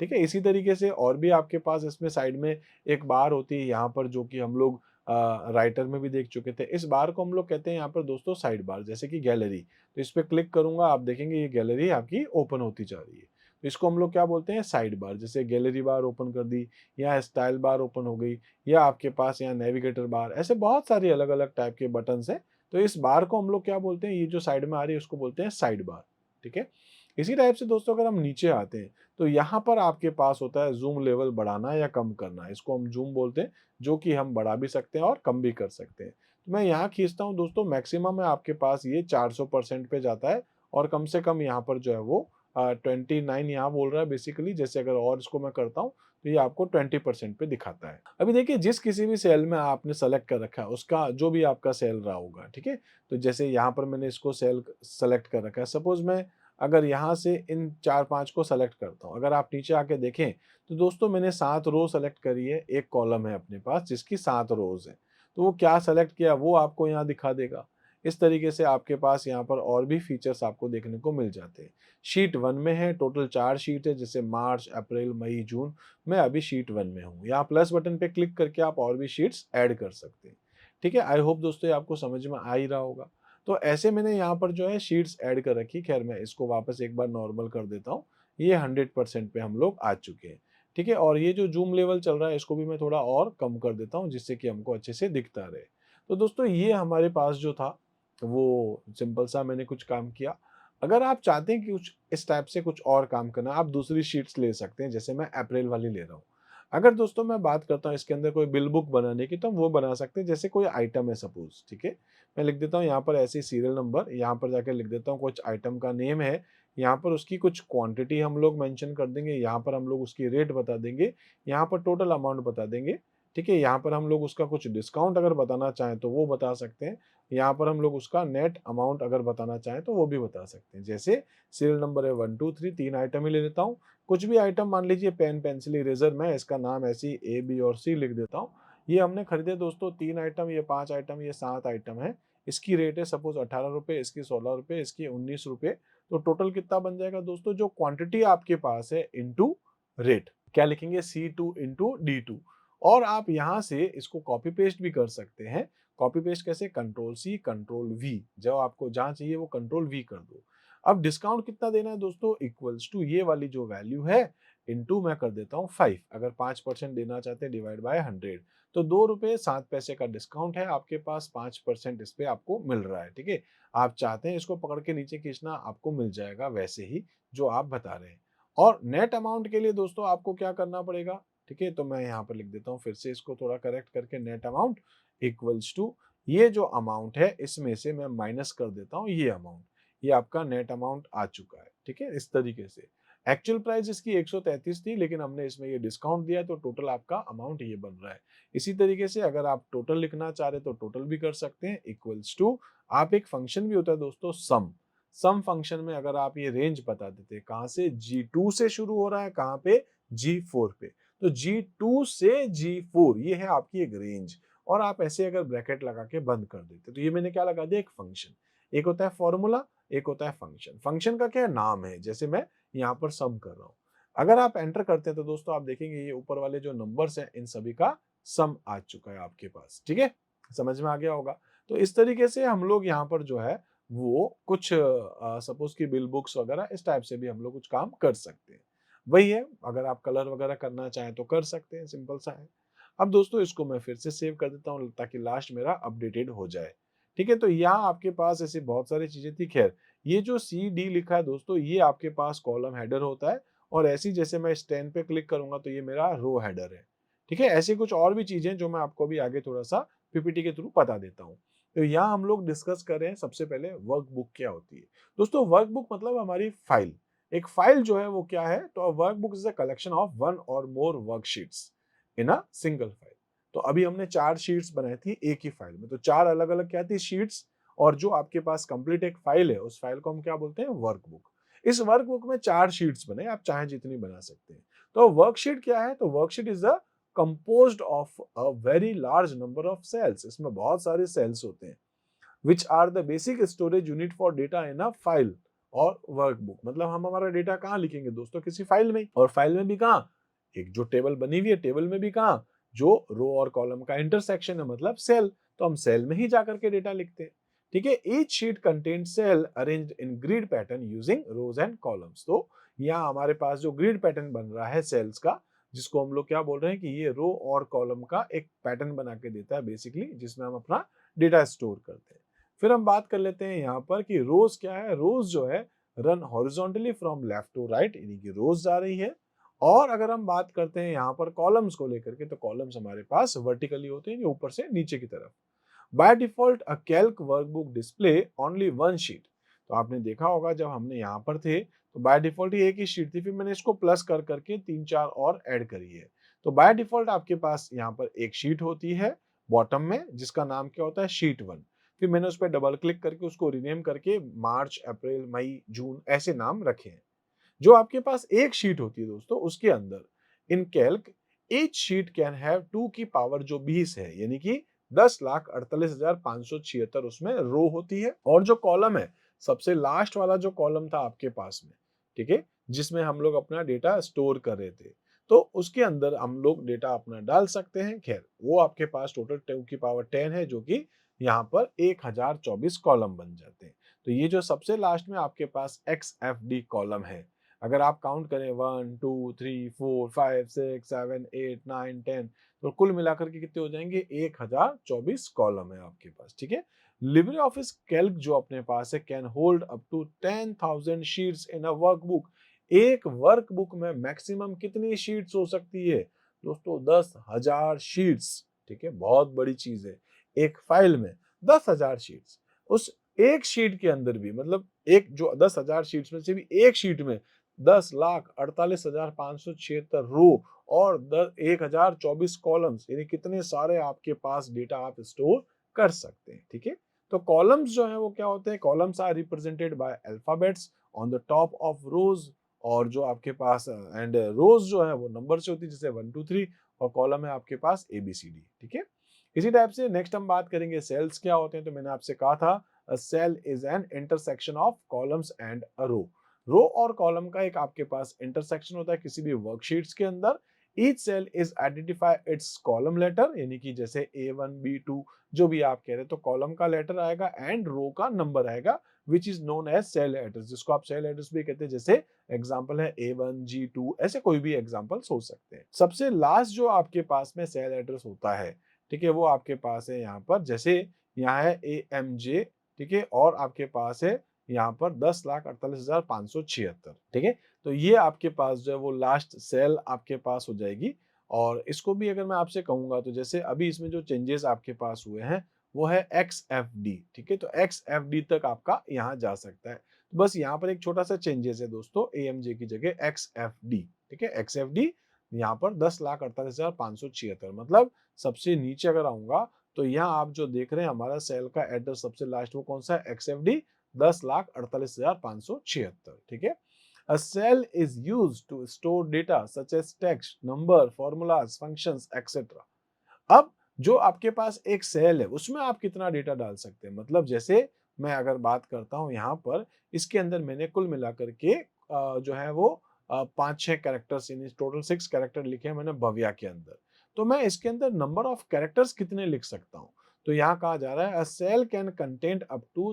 ठीक है? इसी तरीके से और भी आपके पास इसमें साइड में एक बार होती है यहाँ पर, जो कि हम लोग राइटर में भी देख चुके थे। इस बार को हम लोग कहते हैं यहाँ पर दोस्तों साइड बार, जैसे कि गैलरी। तो इस पे क्लिक करूँगा, आप देखेंगे ये गैलरी आपकी ओपन होती जा रही है। तो इसको हम लोग क्या बोलते हैं? Side bar. जैसे गैलरी बार ओपन कर दी, या स्टाइल बार ओपन हो गई, या आपके पास यहाँ नेविगेटर बार, ऐसे बहुत सारी अलग-अलग टाइप के बटन्स हैं। तो इस बार को हम लोग क्या बोलते हैं? ये जो साइड में आ रही है उसको बोलते हैं साइड बार, ठीक है? इसी टाइप से दोस्तों अगर हम नीचे आते हैं, तो यहाँ पर आपके पास होता है ज़ूम लेवल बढ़ाना या कम करना। इसको हम ज़ूम बोलते हैं, जो कि हम बढ़ा भी सकते हैं और कम भी कर सकते हैं। तो मैं यहाँ खींचता हूँ दोस्तों, मैक्सिमम है आपके पास ये 400% पे जाता है, और कम से कम यहाँ पर जो है वो 29 यहाँ बोल रहा है बेसिकली। जैसे अगर और इसको मैं करता हूँ, तो ये आपको 20% पे दिखाता है। अभी देखिए, जिस किसी भी सेल में आपने सेलेक्ट कर रखा है, उसका जो भी आपका सेल रहा होगा, ठीक है? तो जैसे यहाँ पर मैंने इसको सेल सेलेक्ट कर रखा है। सपोज़ मैं अगर यहाँ से इन 4-5 को सेलेक्ट करता हूँ, अगर आप नीचे आके देखें, तो दोस्तों मैंने 7 रो सेलेक्ट करी है, एक कॉलम है अपने पास जिसकी 7 रोज़ हैं। तो वो क्या सेलेक्ट किया वो आपको यहाँ दिखा देगा। इस तरीके से आपके पास यहाँ पर और भी फीचर्स आपको देखने को मिल जाते हैं। शीट 1 में है, टोटल 4 शीट है, जैसे मार्च, अप्रैल, मई, जून। मैं अभी शीट 1 में हूँ। यहाँ प्लस बटन पे क्लिक करके आप और भी शीट्स ऐड कर सकते हैं। ठीक है? आई होप दोस्तों ये आपको समझ में आ ही रहा होगा। तो ऐसे मैंने यहाँ पर जो है शीट्स ऐड कर रखी। ख़ैर मैं इसको वापस एक बार नॉर्मल कर देता हूँ। ये 100% पे हम लोग आ चुके हैं। ठीक है? और ये जो ज़ूम लेवल चल रहा है इसको भी मैं थोड़ा और कम कर देता हूँ, जिससे कि हमको अच्छे से दिखता रहे। तो दोस्तों ये हमारे पास जो था वो सिंपल सा मैंने कुछ काम किया। अगर आप चाहते हैं कि कुछ इस टाइप से कुछ और काम करना, आप दूसरी शीट्स ले सकते हैं, जैसे मैं अप्रैल वाली ले रहा हूँ। अगर दोस्तों मैं बात करता हूँ इसके अंदर कोई बिल बुक बनाने की, तो हम वो बना सकते हैं, जैसे कोई आइटम है सपोज़, ठीक है? मैं लिख देता हूँ यहाँ पर ऐसे ही सीरियल नंबर, यहाँ पर जाके लिख देता हूँ कुछ आइटम का नेम है, यहाँ पर उसकी कुछ क्वांटिटी हम लोग मेंशन कर देंगे, यहाँ पर हम लोग उसकी रेट बता देंगे, यहाँ पर टोटल अमाउंट बता देंगे, ठीक है? यहाँ पर हम लोग उसका कुछ डिस्काउंट अगर बताना चाहें तो वो बता सकते हैं, यहाँ पर हम लोग उसका नेट अमाउंट अगर बताना चाहें तो वो भी बता सकते हैं। जैसे सीरियल नंबर है 1, 2, 3, 3 आइटम ही ले लेता हूँ, कुछ भी आइटम मान लीजिए पेन, पेंसिल, इरेज़र, मैं इसका नाम ऐसे ही ए, बी और सी लिख देता हूँ। ये हमने खरीदे दोस्तों 3 आइटम, ये 5 आइटम, ये 7 आइटम है। इसकी रेट है सपोज़ ₹18, इसकी ₹16, इसकी ₹19। तो टोटल कितना बन जाएगा दोस्तों? जो क्वांटिटी आपके पास है इंटू रेट, क्या लिखेंगे? C2 into D2। और आप यहाँ से इसको कॉपी पेस्ट भी कर सकते हैं। कॉपी पेस्ट कैसे? कंट्रोल C, कंट्रोल V, जब आपको जहाँ चाहिए वो कंट्रोल V कर दो। अब डिस्काउंट कितना देना है दोस्तों? इक्वल्स टू ये वाली जो वैल्यू है इंटू मैं कर देता हूँ 5। अगर 5% देना चाहते हैं डिवाइड बाय 100, तो ₹2.07 का डिस्काउंट है आपके पास, 5% इस पे आपको मिल रहा है, ठीक है? आप चाहते हैं इसको पकड़ के नीचे खींचना, आपको मिल जाएगा वैसे ही जो आप बता रहे हैं। और नेट अमाउंट के लिए दोस्तों आपको क्या करना पड़ेगा? ठीक है? तो मैं यहाँ पर लिख देता हूँ फिर से इसको थोड़ा करेक्ट करके, नेट अमाउंट इक्वल्स टू ये जो अमाउंट है इसमें से मैं माइनस कर देता हूँ ये अमाउंट। ये आपका नेट अमाउंट आ चुका है, ठीक है? इस तरीके से। एक्चुअल प्राइस इसकी 133 थी, लेकिन हमने इसमें ये डिस्काउंट दिया है तो टोटल आपका अमाउंट ये बन रहा है। इसी तरीके से अगर आप टोटल लिखना चाह रहे हैं तो टोटल भी कर सकते हैं, इक्वल्स टू आप एक फंक्शन भी होता है दोस्तों सम। सम फंक्शन में अगर आप ये रेंज बता देते हैं कहाँ से G2 से शुरू हो रहा है, कहाँ पे? G4 पे। तो G2 से G4 ये है आपकी एक रेंज, और आप ऐसे अगर ब्रैकेट लगा के बंद कर देते, तो ये मैंने क्या लगा दिया? एक फंक्शन। एक होता है फॉर्मूला, एक होता है फंक्शन। फंक्शन का क्या नाम है, जैसे मैं यहाँ पर सम कर रहा हूँ। अगर आप एंटर करते हैं तो दोस्तों आप देखेंगे ये ऊपर वाले जो नंबर्स हैं इन सभी का सम आ चुका है आपके पास, ठीक है? समझ में आ गया होगा। तो इस तरीके से हम लोग यहाँ पर जो है वो कुछ सपोज कि बिल बुक्स वगैरह इस टाइप से भी हम लोग कुछ काम कर सकते हैं। वही है, अगर आप कलर वगैरह करना चाहें तो कर सकते हैं, सिंपल सा है। अब दोस्तों इसको मैं फिर से सेव कर देता हूँ ताकि लास्ट मेरा अपडेटेड हो जाए। ठीक है, तो यहाँ आपके पास ऐसी बहुत सारी चीजें थी। खैर, ये जो सी डी लिखा है दोस्तों, ये आपके पास कॉलम हेडर होता है और ऐसी जैसे मैं इस 10 पे क्लिक करूंगा तो ये मेरा रो हेडर है। ठीक है, ऐसी कुछ और भी चीजें जो मैं आपको अभी आगे थोड़ा सा पीपीटी के थ्रू बता देता हूँ। तो यहाँ हम लोग डिस्कस कर रहे हैं सबसे पहले वर्कबुक क्या होती है। दोस्तों वर्कबुक मतलब हमारी फाइल। एक फाइल जो है वो क्या है, तो workbook is a collection of one और more worksheets in a single file. तो अभी हमने 4 शीट्स बनाई थी एक ही फाइल में, तो 4 अलग-अलग क्या थी शीट्स, और जो आपके पास कंप्लीट एक फाइल है उस फाइल को हम क्या बोलते हैं, वर्कबुक। इस वर्कबुक में 4 शीट्स बने, आप चाहे जितनी बना सकते हैं। तो वर्कशीट क्या है, तो worksheet is a composed of a very large number of cells. इसमें बहुत सारे सेल्स होते हैं which are the basic storage unit for data in a file और वर्कबुक। मतलब हम हमारा डेटा कहाँ लिखेंगे दोस्तों, किसी फाइल में, और फाइल में भी कहाँ, एक जो टेबल बनी हुई है टेबल में भी कहाँ, जो रो और कॉलम का इंटरसेक्शन है मतलब सेल, तो हम सेल में ही जाकर के डेटा लिखते हैं। ठीक है, each sheet contain cell arranged in grid pattern using rows and columns. तो यहाँ हमारे पास जो ग्रिड पैटर्न बन रहा है सेल्स का, जिसको हम लोग क्या बोल रहे हैं कि ये रो और कॉलम का एक पैटर्न बना के देता है बेसिकली, जिसमें हम अपना डेटा स्टोर करते हैं। फिर हम बात कर लेते हैं यहाँ पर कि रोज क्या है। रोज जो है run horizontally from left to right, यानी कि रोज जा रही है। और अगर हम बात करते हैं यहाँ पर कॉलम्स को लेकर के, तो कॉलम्स हमारे पास वर्टिकली होते हैं, ऊपर से नीचे की तरफ। By default a Calc workbook display only one sheet. तो आपने देखा होगा जब हमने यहाँ पर थे तो बाय डिफॉल्ट ही एक ही शीट थी, फिर मैंने इसको प्लस कर करके 3-4 और ऐड करी है। तो बाय डिफॉल्ट आपके पास यहाँ पर एक शीट होती है बॉटम में, जिसका नाम क्या होता है, शीट 1। फिर मैंने उस पर डबल क्लिक करके उसको रिनेम करके मार्च, अप्रैल, मई, जून ऐसे नाम रखे हैं। जो आपके पास एक शीट होती है दोस्तों, उसके अंदर in Calc each sheet can have 2 की पावर जो 20 है, यानी कि 10,48,576 उसमें रो होती है। और जो कॉलम है, सबसे लास्ट वाला जो कॉलम था आपके पास में, ठीक है, जिसमें हम लोग अपना डेटा स्टोर कर रहे थे, तो उसके अंदर हम लोग डेटा अपना डाल सकते हैं। खैर, वो आपके पास टोटल 2 की पावर 10 है, जो कि यहाँ पर 1024 कॉलम बन जाते हैं। तो ये जो सबसे लास्ट में आपके पास XFD कॉलम है, अगर आप काउंट करें 1 2 3 4 5 6 7 8 9 10, तो कुल मिलाकर के कितने हो जाएंगे, 1024 कॉलम है आपके पास। ठीक है, लिब्रे ऑफिस कैल्क जो अपने पास है can hold up to 10,000 sheets in a workbook. एक वर्कबुक में मैक्सिमम कितनी शीट्स हो सकती है दोस्तों, 10,000 शीट्स। ठीक है, बहुत बड़ी चीज है, एक फाइल में 10,000 शीट्स। उस एक शीट के अंदर भी, मतलब एक जो 10,000 शीट्स में से भी एक शीट में 10,48,576 रो और 1024 कॉलम्स, यानी कितने सारे आपके पास डेटा आप स्टोर कर सकते हैं। ठीक है, तो कॉलम्स जो है वो क्या होते हैं, columns are represented by alphabets on the top of rows. और जो आपके पास एंड रोज जो है वो नंबर से होती है, जैसे 1 2 3, और कॉलम है आपके पास ABCD। ठीक है, इसी टाइप से नेक्स्ट हम बात करेंगे सेल्स क्या होते हैं। तो मैंने आपसे कहा था a cell is an intersection of columns and a row. Row और कॉलम का एक आपके पास इंटरसेक्शन होता है किसी भी वर्कशीट्स के अंदर। Each cell is identify its column letter, यानी कि जैसे A1 B2 जो भी आप कह रहे हैं, तो कॉलम का लेटर आएगा एंड रो का नंबर आएगा, which is known as cell address, जिसको आप सेल एड्रेस भी कहते हैं। जैसे एग्जांपल है A1 G2, ऐसे कोई भी एग्जांपल्स हो सकते हैं। सबसे लास्ट जो आपके पास में सेल एड्रेस होता है, ठीक है, वो आपके पास है यहाँ पर, जैसे यहाँ है AMJ, ठीक है, और आपके पास है यहाँ पर 10,48,576। ठीक है, तो ये आपके पास जो है वो लास्ट सेल आपके पास हो जाएगी। और इसको भी अगर मैं आपसे कहूंगा, तो जैसे अभी इसमें जो चेंजेस आपके पास हुए हैं वो है XFD। ठीक है, तो XFD तक आपका यहाँ जा सकता है। तो बस यहाँ पर एक छोटा सा चेंजेस है दोस्तों, AMJ की जगह XFD। ठीक है, XFD यहाँ पर 10,48,576, मतलब सबसे नीचे अगर आऊंगा तो यहाँ आप जो देख रहे हैं हमारा सेल का एड्रेस सबसे लास्ट वो कौन सा है, XFD 10,48,576। ठीक है, A cell is used to store data such as text, number, formulas, functions, etc. अब जो आपके पास एक सेल है उसमें आप कितना डेटा डाल सकते हैं, मतलब जैसे मैं अगर बात करता हूं यहाँ पर, इसके अंदर मैंने कुल मिलाकर के जो है वो 5-6 कैरेक्टर्स, यानी टोटल 6 कैरेक्टर लिखे हैं मैंने भव्या के अंदर। तो मैं इसके अंदर नंबर ऑफ कैरेक्टर्स कितने लिख सकता हूँ? तो यहाँ कहा जा रहा है a cell can contain up to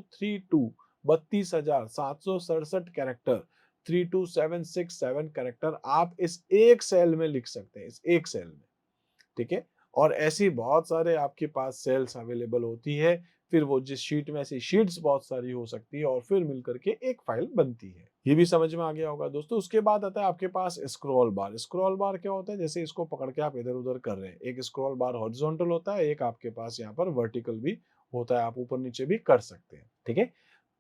32,767 character, 32767 character आप इस एक सेल में लिख सकते हैं, इस एक सेल में। ठीक है? और ऐसी बहुत सारे आपके पास सेल्स अवेलेबल होती है, फिर वो जिस शीट में, ऐसी शीट्स बहुत सारी हो सकती है और फिर मिलकर के एक फाइल बनती है। ये भी समझ में आ गया होगा दोस्तों। उसके बाद आता है आपके पास स्क्रॉल बार। स्क्रॉल बार क्या होता है? जैसे इसको पकड़ के आप इधर-उधर कर रहे हैं। एक स्क्रॉल बार हॉरिजॉन्टल होता है, एक आपके पास यहाँ पर वर्टिकल भी होता है, आप ऊपर-नीचे भी कर सकते हैं। ठीक है?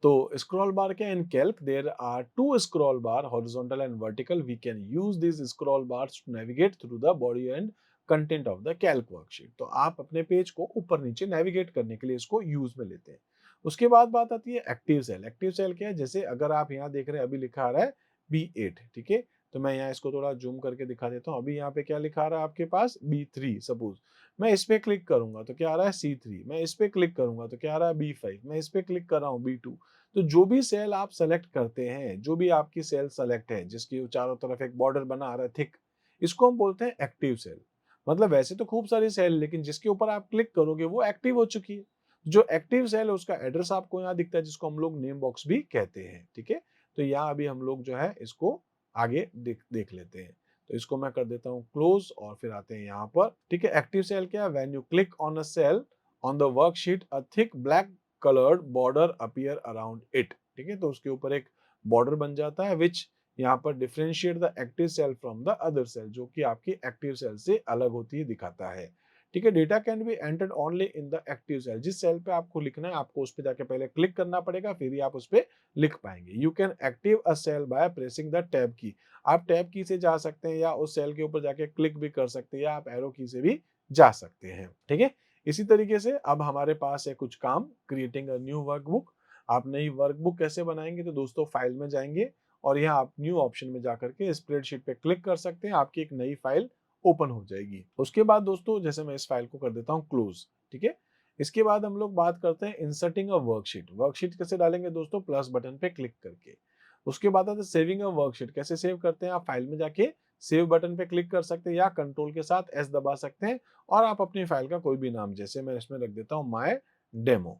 तो scroll bar क्या, in calc there are two scroll bar, horizontal and vertical. We can use these scroll bars to navigate through the body and content of the Calc worksheet. तो आप अपने पेज को ऊपर नीचे नेविगेट करने के लिए इसको यूज में लेते हैं। उसके बाद बात आती है एक्टिव सेल। एक्टिव सेल क्या है? जैसे अगर आप यहाँ देख रहे हैं, अभी लिखा आ रहा है B8, ठीक है? तो मैं यहाँ इसको थोड़ा जूम करके दिखा देता हूँ। अभी यहाँ पे क्या लिखा आ रहा है आपके पास? B3 suppose. मैं इस पे क्लिक करूंगा तो क्या आ रहा है? C3। मैं इस पे क्लिक करूंगा तो क्या आ रहा है? B5। मैं इस पे क्लिक कर रहा हूँ, B2। तो जो भी सेल आप सेलेक्ट करते हैं, जो भी आपकी सेल सेलेक्ट है, जिसकी चारों तरफ एक बॉर्डर बना आ रहा है थिक, इसको हम बोलते हैं एक्टिव सेल। मतलब वैसे तो खूब सारी सेल, लेकिन जिसके ऊपर आप क्लिक करोगे वो एक्टिव हो चुकी है। जो एक्टिव सेल है उसका एड्रेस आपको यहाँ दिखता है, जिसको हम लोग नेम बॉक्स भी कहते हैं। ठीक है? तो यहाँ अभी हम लोग जो है इसको आगे देख लेते हैं। तो इसको मैं कर देता हूँ क्लोज और फिर आते हैं यहाँ पर। ठीक है? एक्टिव सेल क्या है? When you click on a cell on the worksheet a thick black coloured border appear around it. ठीक है? तो उसके ऊपर एक बॉर्डर बन जाता है विच यहाँ पर differentiate the active cell from the other cell, जो कि आपकी एक्टिव सेल से अलग होती है दिखाता है। ठीक है? Data can be entered only in the active cell. जिस सेल पे आपको लिखना है, आपको उस पे जाके पहले क्लिक करना पड़ेगा, फिर ही आप उस पे लिख पाएंगे। You can active a cell by pressing the tab key. आप टैब की से जा सकते हैं या उस सेल के ऊपर जाके क्लिक भी कर सकते हैं, या आप एरो की से भी जा सकते हैं। ठीक है? इसी तरीके से अब हमारे पास है कुछ काम, क्रिएटिंग अ न्यू वर्कबुक। आप नई वर्कबुक कैसे बनाएंगे? तो दोस्तों फाइल में जाएंगे और यहाँ आप न्यू ऑप्शन में जाकर के स्प्रेडशीट पे क्लिक कर सकते हैं, आपकी एक नई फाइल ओपन हो जाएगी। उसके बाद दोस्तों जैसे मैं इस फाइल को कर देता हूँ क्लोज। ठीक है? इसके बाद हम लोग बात करते हैं इंसर्टिंग अ वर्कशीट। वर्कशीट कैसे डालेंगे दोस्तों? प्लस बटन पे क्लिक करके। उसके बाद आता है सेविंग अ वर्कशीट। कैसे सेव करते हैं? आप फाइल में जाके सेव बटन पे क्लिक कर सकते हैं या कंट्रोल के साथ एस दबा सकते हैं और आप अपनी फाइल का कोई भी नाम, जैसे मैं इसमें रख देता हूँ माय डेमो,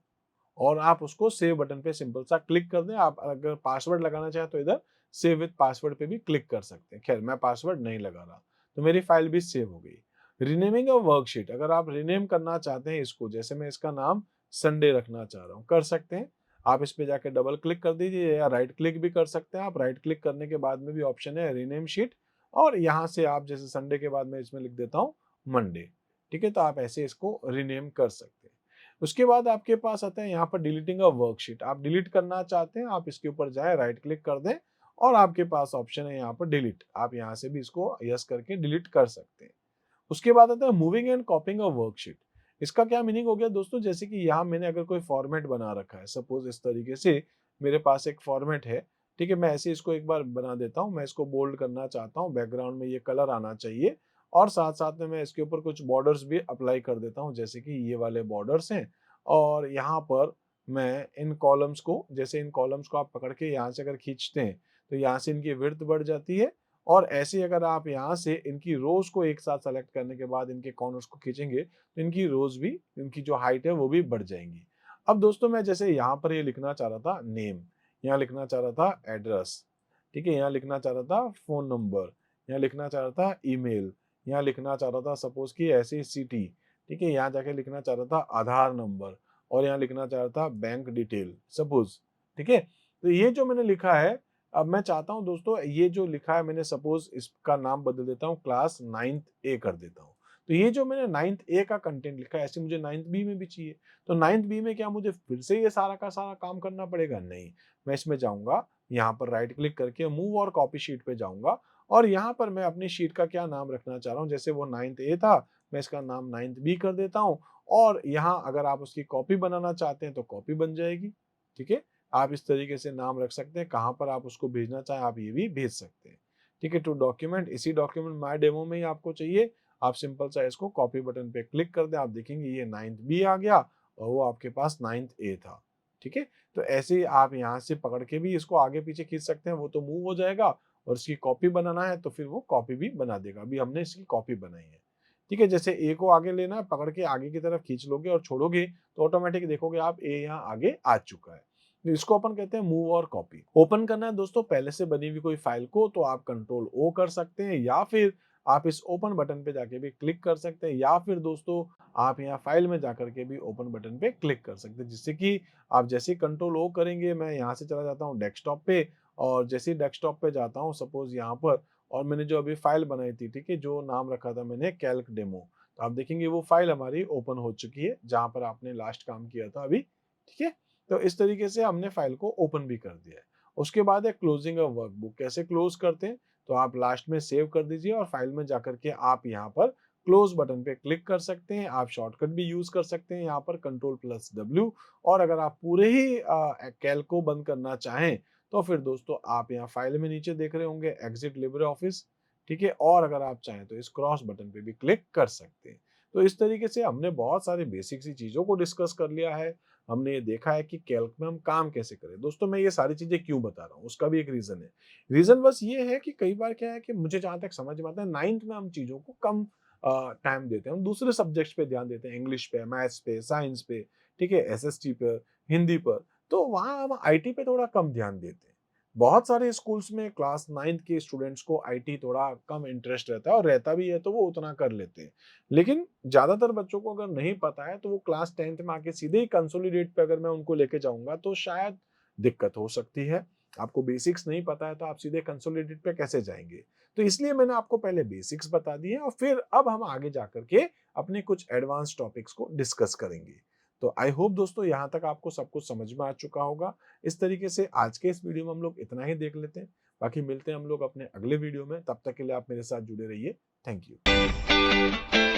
और आप उसको सेव बटन पे सिंपल सा क्लिक कर दें। आप अगर पासवर्ड लगाना चाहें तो इधर सेव विद पासवर्ड पे भी क्लिक कर सकते हैं। खैर मैं पासवर्ड नहीं लगा रहा, तो मेरी फाइल भी सेव हो गई। रीनेमिंग अ वर्कशीट, अगर आप रीनेम करना चाहते हैं इसको, जैसे मैं इसका नाम संडे रखना चाह रहा हूँ, कर सकते हैं। आप इस पे जाके डबल क्लिक कर दीजिए या राइट क्लिक भी कर सकते हैं। आप राइट क्लिक करने के बाद में भी ऑप्शन है रीनेम शीट, और यहाँ से आप जैसे संडे के बाद में इसमें लिख देता हूँ मंडे। ठीक है? तो आप ऐसे इसको रीनेम कर सकते हैं। उसके बाद आपके पास आता है यहाँ पर डिलीटिंग अ वर्कशीट। आप डिलीट करना चाहते हैं, आप इसके ऊपर जाए, राइट क्लिक कर दें और आपके पास ऑप्शन है यहाँ पर डिलीट। आप यहाँ से भी इसको यस करके डिलीट कर सकते हैं। उसके बाद आता है मूविंग एंड कॉपिंग अ वर्कशीट। इसका क्या मीनिंग हो गया दोस्तों? जैसे कि यहाँ मैंने अगर कोई फॉर्मेट बना रखा है, सपोज इस तरीके से मेरे पास एक फॉर्मेट है। ठीक है? मैं ऐसे इसको एक बार बना देता हूँ। मैं इसको बोल्ड करना चाहता हूँ, बैकग्राउंड में ये कलर आना चाहिए और साथ साथ में मैं इसके ऊपर कुछ बॉर्डर्स भी अप्लाई कर देता हूँ, जैसे कि ये वाले बॉर्डर्स हैं। और यहाँ पर मैं इन कॉलम्स को, जैसे इन कॉलम्स को आप पकड़ के यहाँ से अगर खींचते हैं तो यहाँ से इनकी विड्थ बढ़ जाती है, और ऐसे अगर आप यहाँ से इनकी रोज को एक साथ सेलेक्ट करने के बाद इनके कॉर्नर्स को खींचेंगे तो इनकी रोज भी, इनकी जो हाइट है वो भी बढ़ जाएंगी। अब दोस्तों मैं जैसे यहाँ पर ये लिखना चाह रहा था नेम, यहाँ लिखना चाह रहा था एड्रेस, ठीक है, यहाँ लिखना चाह रहा था फोन नंबर, यहाँ लिखना चाह रहा था ईमेल, यहाँ लिखना चाह रहा था सपोज कि ऐसी सिटी, ठीक है, यहाँ जाके लिखना चाह रहा था आधार नंबर, और यहाँ लिखना चाह रहा था बैंक डिटेल सपोज। ठीक है? तो ये जो मैंने लिखा है, अब मैं चाहता हूं दोस्तों ये जो लिखा है मैंने, सपोज इसका नाम बदल देता हूं, क्लास 9th ए कर देता हूं। तो ये जो मैंने 9th ए का कंटेंट लिखा है, ऐसे मुझे 9th बी में भी चाहिए। तो 9th बी में क्या मुझे फिर से ये सारा का सारा काम करना पड़ेगा? नहीं, मैं इसमें जाऊंगा, यहाँ पर राइट क्लिक करके मूव और कॉपी शीट पे जाऊंगा, और यहाँ पर मैं अपनी शीट का क्या नाम रखना चाह रहा हूँ, जैसे वो 9th ए था, मैं इसका नाम 9th बी कर देता हूँ। और यहाँ अगर आप उसकी कॉपी बनाना चाहते हैं तो कॉपी बन जाएगी। ठीक है? आप इस तरीके से नाम रख सकते हैं, कहाँ पर आप उसको भेजना चाहें आप ये भी भेज सकते हैं। ठीक है? टू डॉक्यूमेंट, इसी डॉक्यूमेंट माय डेमो में ही आपको चाहिए, आप सिंपल सा इसको कॉपी बटन पे क्लिक कर दें, आप देखेंगे ये 9th बी आ गया और वो आपके पास 9th ए था। ठीक है? तो ऐसे ही आप यहाँ से पकड़ के भी इसको आगे पीछे खींच सकते हैं, वो तो मूव हो जाएगा और इसकी कॉपी बनाना है तो फिर वो कॉपी भी बना देगा। अभी हमने इसकी कॉपी बनाई है। ठीक है? जैसे ए को आगे लेना है, पकड़ के आगे की तरफ खींच लोगे और छोड़ोगे तो ऑटोमेटिक देखोगे आप ए यहाँ आगे आ चुका है। तो इसको अपन कहते हैं मूव और कॉपी। ओपन करना है दोस्तों पहले से बनी हुई कोई फाइल को तो आप कंट्रोल ओ कर सकते हैं या फिर आप इस ओपन बटन पे जाके भी क्लिक कर सकते हैं या फिर दोस्तों आप यहाँ फाइल में जाकर के भी ओपन बटन पे क्लिक कर सकते हैं, जिससे कि आप जैसे ही कंट्रोल ओ करेंगे, मैं यहाँ से चला जाता हूँ डेस्कटॉप पे और जैसे ही डेस्कटॉप पे जाता हूँ सपोज यहाँ पर और मैंने जो अभी फाइल बनाई थी, ठीक है, जो नाम रखा था मैंने कैल्क डेमो, तो आप देखेंगे वो फाइल हमारी ओपन हो चुकी है जहाँ पर आपने लास्ट काम किया था अभी। ठीक है, तो इस तरीके से हमने फाइल को ओपन भी कर दिया है। उसके बाद है क्लोजिंग अ वर्कबुक। कैसे क्लोज करते हैं, तो आप लास्ट में सेव कर दीजिए और फाइल में जाकर के आप यहाँ पर क्लोज बटन पे क्लिक कर सकते हैं। आप शॉर्टकट भी यूज कर सकते हैं यहाँ पर कंट्रोल+W। और अगर आप पूरे ही कैल्क को बंद करना चाहें तो फिर दोस्तों आप यहाँ फाइल में नीचे देख रहे होंगे एग्जिट लिब्रे ऑफिस। ठीक है, और अगर आप चाहें तो इस क्रॉस बटन पे भी क्लिक कर सकते हैं। तो इस तरीके से हमने बहुत सारी बेसिक सी चीजों को डिस्कस कर लिया है। हमने ये देखा है कि कैल्क में हम काम कैसे करें। दोस्तों मैं ये सारी चीजें क्यों बता रहा हूँ, उसका भी एक रीजन है। रीजन बस ये है कि कई बार क्या है कि मुझे जहां तक समझ में आता है 9th में हम चीजों को कम टाइम देते हैं, हम दूसरे सब्जेक्ट्स पे ध्यान देते हैं, इंग्लिश पे, मैथ्स पे, साइंस पे, ठीक है, एसएसटी पर, हिंदी पर, तो वहां हम आईटी पे थोड़ा कम ध्यान देते हैं। बहुत सारे स्कूल्स में क्लास 9th के स्टूडेंट्स को आईटी थोड़ा कम इंटरेस्ट रहता है और रहता भी है तो वो उतना कर लेते हैं। लेकिन ज्यादातर बच्चों को अगर नहीं पता है तो वो क्लास 10th में आके सीधे ही कंसोलिडेट पे अगर मैं उनको लेके जाऊंगा तो शायद दिक्कत हो सकती है। आपको बेसिक्स नहीं पता है तो आप सीधे कंसोलिडेट पे कैसे जाएंगे? तो इसलिए मैंने आपको पहले बेसिक्स बता दिए और फिर अब हम आगे जाकर के अपने कुछ एडवांस टॉपिक्स को डिस्कस करेंगे। तो आई होप दोस्तों यहाँ तक आपको सब कुछ समझ में आ चुका होगा। इस तरीके से आज के इस वीडियो में हम लोग इतना ही देख लेते हैं। बाकी मिलते हैं हम लोग अपने अगले वीडियो में, तब तक के लिए आप मेरे साथ जुड़े रहिए। Thank you.